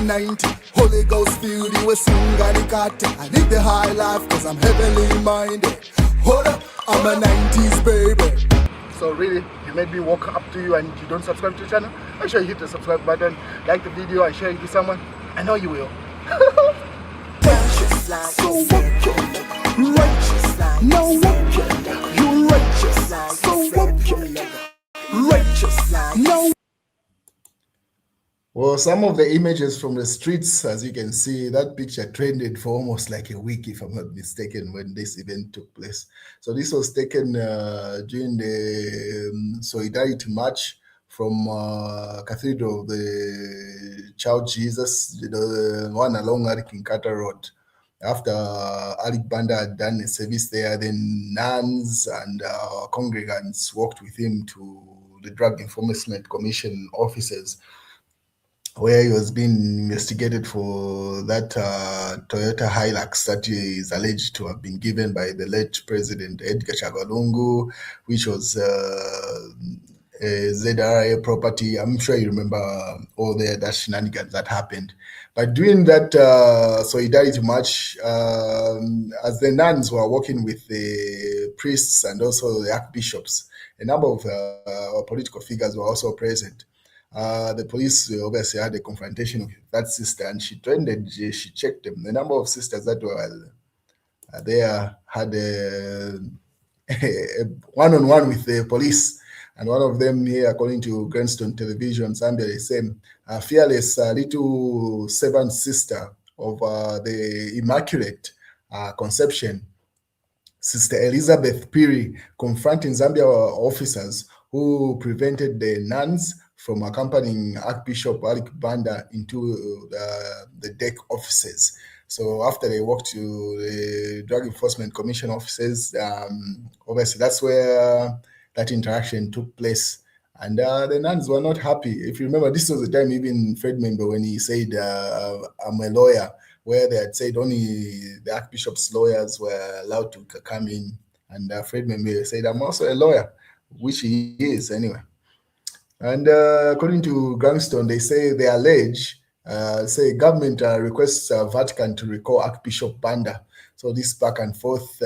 90. Holy Ghost filled you with Singalikate. I live the high life cause I'm heavenly minded. Hold up, I'm a 90s baby. So really, you made me walk up to you and you don't subscribe to the channel? Make sure you hit the subscribe button, like the video and share it with someone. I know you will. Righteous like so wicked. Righteous like no wicked. You righteous like so wicked. Righteous like no. Well, some of the images from the streets, as you can see, that picture trended for almost like a week, if I'm not mistaken, when this event took place. So this was taken during the Solidarity March from Cathedral of the Child Jesus, the one along Kinkata Road. After Archbishop Banda had done a service there, then nuns and congregants walked with him to the Drug Enforcement Commission offices, where he was being investigated for that Toyota Hilux that is alleged to have been given by the late President Edgar Chagalungu, which was a ZRA property. I'm sure you remember all the shenanigans that happened. But during that Solidarity March, as the nuns were working with the priests and also the archbishops, a number of political figures were also present. The police obviously had a confrontation with that sister, and she checked them. The number of sisters that were there had a one-on-one with the police, and one of them here, according to Grandstone Television, Zambia, they say, fearless little servant sister of the Immaculate Conception, Sister Elizabeth Piri, confronting Zambia officers who prevented the nuns from accompanying Archbishop Banda into the deck offices. So after they walked to the Drug Enforcement Commission offices, obviously that's where that interaction took place. And the nuns were not happy. If you remember, this was the time even Fred Member, when he said, I'm a lawyer, where they had said only the Archbishop's lawyers were allowed to come in. And Fred Member said, I'm also a lawyer, which he is anyway. And according to Grandstone, they say they allege, government requests Vatican to recall Archbishop Banda. So this back and forth,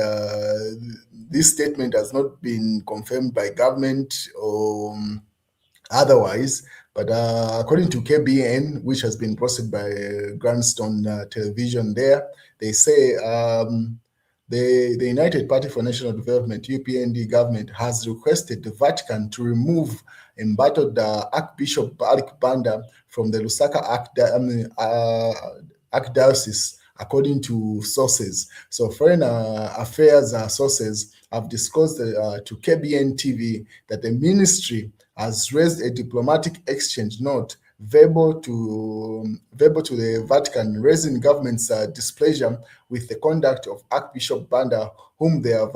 this statement has not been confirmed by government or otherwise, but according to KBN, which has been posted by Grandstone Television there, they say the United Party for National Development, UPND government, has requested the Vatican to remove embattled Archbishop Banda from the Lusaka Archdiocese, according to sources. So foreign affairs sources have disclosed to KBN TV that the ministry has raised a diplomatic exchange note verbal to the Vatican, raising government's displeasure with the conduct of Archbishop Banda, whom they have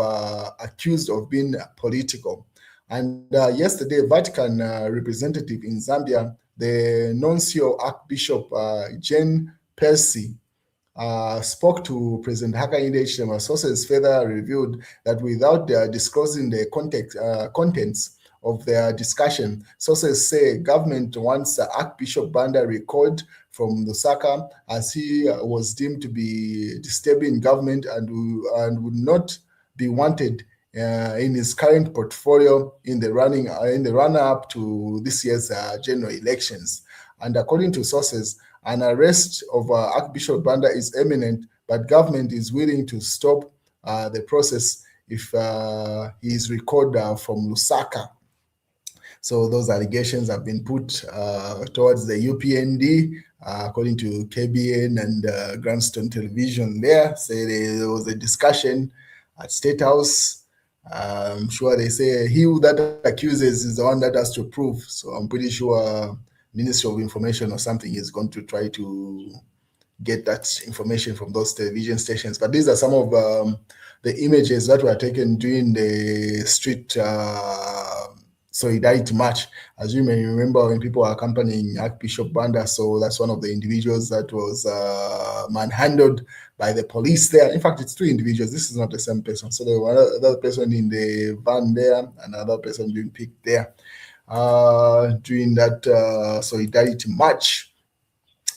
accused of being political. And yesterday, Vatican representative in Zambia, the Nuncio Archbishop Jane Percy, spoke to President Hakainde Hichilema. Sources further revealed that without disclosing the contents of their discussion, sources say government wants Archbishop Banda recalled from Lusaka, as he was deemed to be disturbing government and would not be wanted in his current portfolio in the run-up to this year's general elections. And according to sources, an arrest of Archbishop Banda is imminent, but government is willing to stop the process if he is recalled from Lusaka. So those allegations have been put towards the UPND, according to KBN and Grandstone Television there. Say there was a discussion at State House. I'm sure they say he who that accuses is the one that has to prove. So I'm pretty sure Ministry of Information or something is going to try to get that information from those television stations. But these are some of the images that were taken during the street Solidarity March. As you may remember, when people were accompanying Archbishop Banda, so that's one of the individuals that was manhandled by the police there. In fact, it's two individuals. This is not the same person. So there was another person in the van there, another person being picked there during that Solidarity March.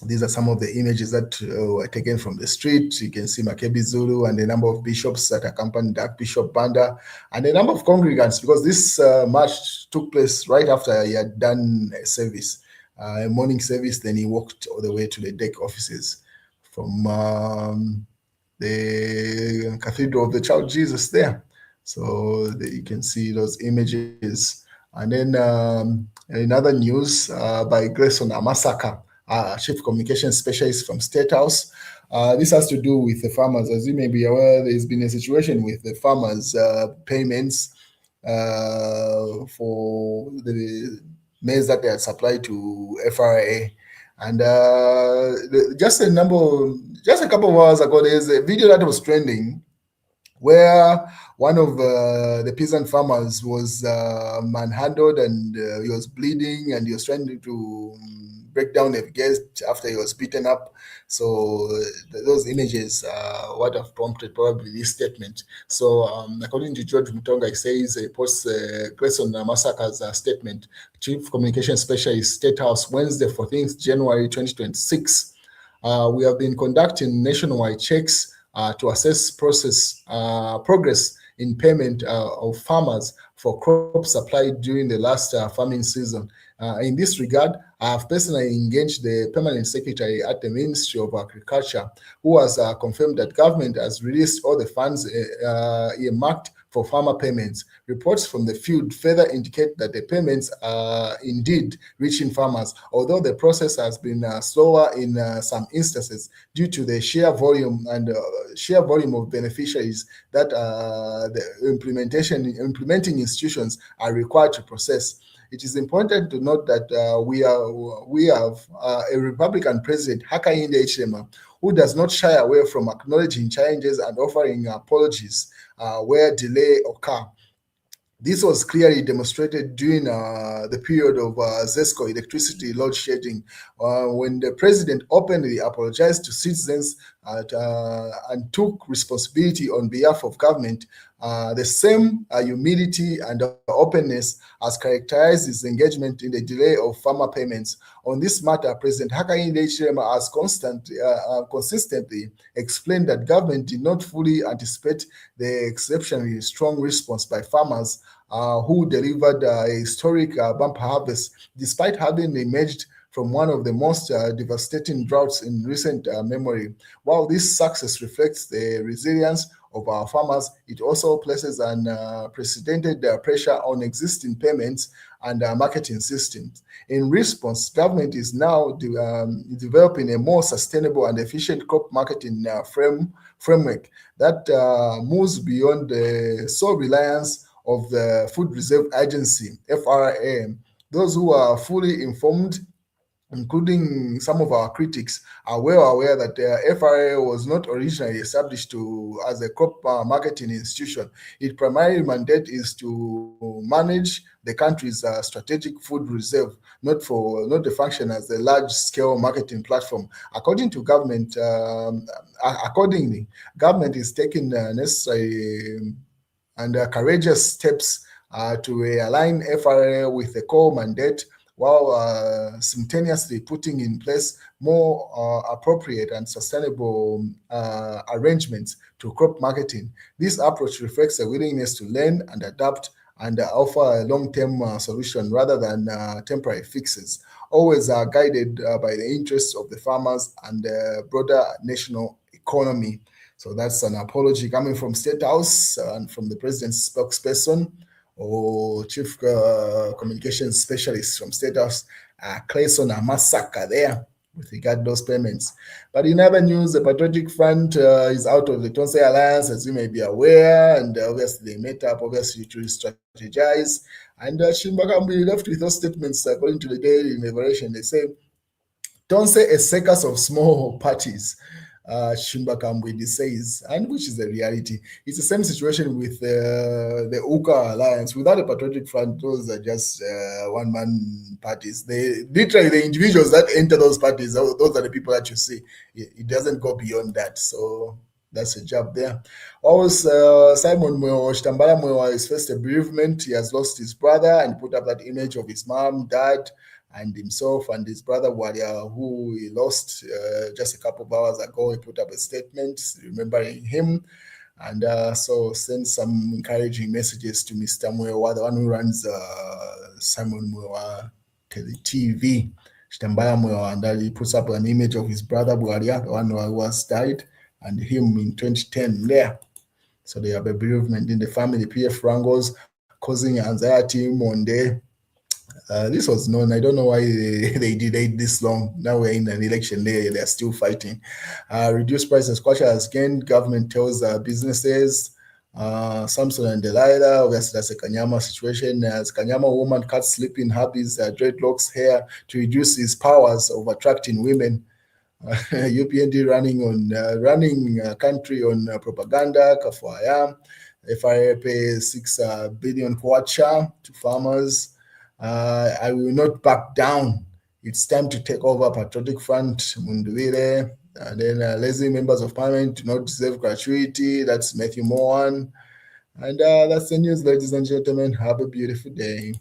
These are some of the images that were taken from the street. You can see Makebi Zulu and a number of bishops that accompanied Archbishop Banda and a number of congregants, because this march took place right after he had done a service, a morning service. Then he walked all the way to the deck offices from the Cathedral of the Child Jesus there. So you can see those images. And then in other news, by Grayson Amasaka, Chief Communication Specialist from State House. This has to do with the farmers. As you may be aware, there's been a situation with the farmers' payments for the maize that they had supplied to FRA. And just a couple of hours ago, there's a video that was trending where one of the peasant farmers was manhandled, and he was bleeding, and he was trying to break down the gate after he was beaten up. So those images are what have prompted probably this statement. So according to George Mutonga, he says he posts Grayson Masaka's statement, Chief Communication Specialist, State House, Wednesday, 14th January 2026. We have been conducting nationwide checks to assess progress in payment of farmers for crops supplied during the last farming season. In this regard, I have personally engaged the Permanent Secretary at the Ministry of Agriculture, who has confirmed that government has released all the funds earmarked for farmer payments. Reports from the field further indicate that the payments are indeed reaching farmers, although the process has been slower in some instances due to the sheer volume of beneficiaries that the implementing institutions are required to process. It is important to note that we have a Republican President, Hakainde Hichilema, who does not shy away from acknowledging challenges and offering apologies where delay occur. This was clearly demonstrated during the period of ZESCO electricity load shedding, when the president openly apologized to citizens and took responsibility on behalf of government. The same humility and openness has characterized his engagement in the delay of farmer payments. On this matter, President Hakainde Hichilema has consistently explained that government did not fully anticipate the exceptionally strong response by farmers who delivered a historic bumper harvest, despite having emerged from one of the most devastating droughts in recent memory. While this success reflects the resilience of our farmers, it also places an unprecedented pressure on existing payments and marketing systems. In response, government is now developing a more sustainable and efficient crop marketing framework that moves beyond the sole reliance of the Food Reserve Agency, FRA. Those who are fully informed, including some of our critics, are well aware that the FRA was not originally established as a crop marketing institution. Its primary mandate is to manage the country's strategic food reserve, not the function as a large-scale marketing platform. According to government, accordingly, government is taking necessary and courageous steps to realign FRA with the core mandate, while simultaneously putting in place more appropriate and sustainable arrangements to crop marketing. This approach reflects a willingness to learn and adapt and offer a long-term solution rather than temporary fixes, always guided by the interests of the farmers and the broader national economy. So that's an apology coming from State House and from the president's spokesperson or chief communications specialist from State House, Grayson Amasaka there with regard to those payments. But in other news, the Patriotic Front is out of the Tonse Alliance, as you may be aware, and obviously they met up, obviously, to strategize. And Shimbagambwe left with those statements, according to the Daily Liberation. They say, Tonse a circus of small parties. Shimbakambwe says, and which is the reality. It's the same situation with the UKA Alliance. Without a Patriotic Front, those are just one-man parties. Literally, the individuals that enter those parties, those are the people that you see. It doesn't go beyond that. So that's a job there. Also, Simon Shtambala Mwewa has faced a bereavement. He has lost his brother and put up that image of his mom, dad, and himself and his brother Waria, who he lost just a couple of hours ago. He put up a statement remembering him, and so send some encouraging messages to Mr. Mwewa, the one who runs Simon Mwewa TV. Shtambaya Mwewa, and he puts up an image of his brother Waria, the one who has died, and him in 2010 there. So they have a bereavement in the family. PF Rango's causing anxiety Monday. This was known. I don't know why they delayed this long. Now we're in an election day. They're still fighting. Reduced prices. Kwacha has gained. Government tells businesses. Samson and Delilah. Obviously, that's a Kanyama situation. As Kanyama woman cuts sleeping habits, dreadlocks hair to reduce his powers of attracting women. UPND running country on propaganda. Kafwaya. FIA pays 6 billion kwacha to farmers. I will not back down. It's time to take over Patriotic Front, Munduwile. And then lazy members of parliament do not deserve gratuity. That's Matthew Mohan. And that's the news, ladies and gentlemen. Have a beautiful day.